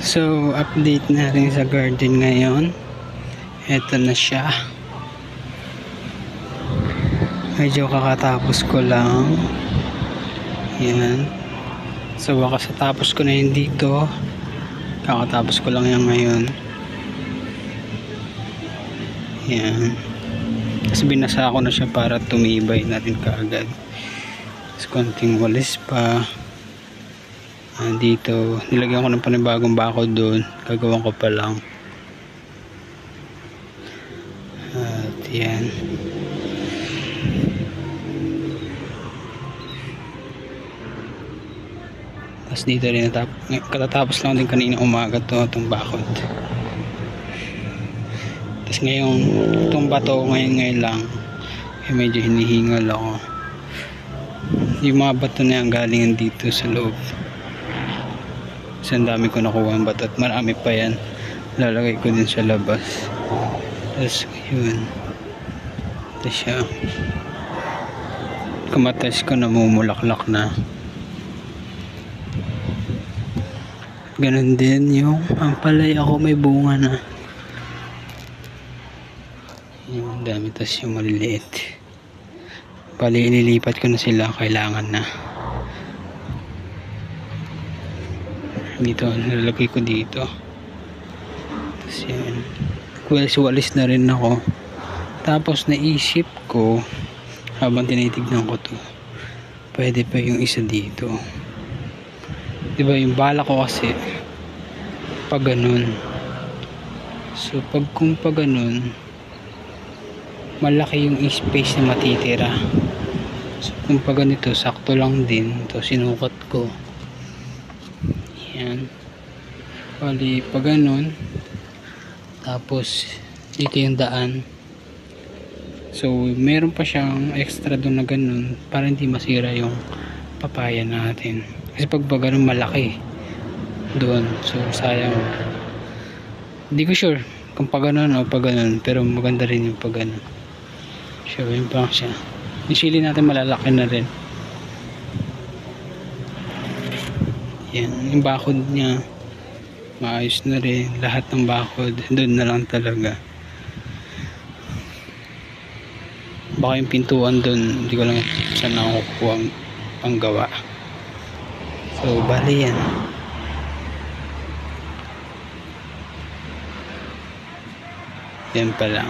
So, update na rin sa garden ngayon. Ito na siya. Medyo kakatapos ko lang. Yan. So, wakas natapos ko na yun dito. Kakatapos ko lang yan ngayon. Yan. Tapos binasa ko na siya para tumibay natin kaagad. Tapos konting walis pa. Dito, nilagyan ko ng panibagong bakod doon. Gagawin ko pa lang. At yan. Tapos dito rin katatapos lang din kanina umaga itong bakod. Tapos ngayon itong bato ngayon lang medyo hinihingal ako. Yung mga bato na yan galing dito sa loob. Kasi ang dami ko nakuha ang bato at marami pa yan. Lalagay ko din sa labas. Tapos yun. Ito siya. Kamatas ko namumulaklak na. Ganon din yung ampalaya ko may bunga na. Yung dami, tas yung maliliit. Bali ililipat ko na sila, kailangan na. Dito, nilalagay ko dito. Tapos yan. Walis na rin ako. Tapos naisip ko, habang tinitignan ko to, pwede pa yung isa dito. Diba yung bala ko kasi pag ganun. So kung pag ganun, malaki yung space na matitira. So kung pag ganito, sakto lang din. Ito sinukat ko. Yan. Bali pag ganun, tapos dito yung daan. So meron pa siyang extra doon na ganun para hindi masira yung papaya natin. Kasi pag ganun malaki doon, so sayang. Hindi ko sure kung pag ganun o pag ganun, pero maganda rin yung pag ganun. So yun pa siya. Yung sili natin malalaki na rin. Yan, yung bakod niya maayos na rin. Lahat ng bakod doon na lang talaga. Baka yung pintuan doon, hindi ko lang saan nakukuha ang panggawa. So bali yan. Yan pa lang.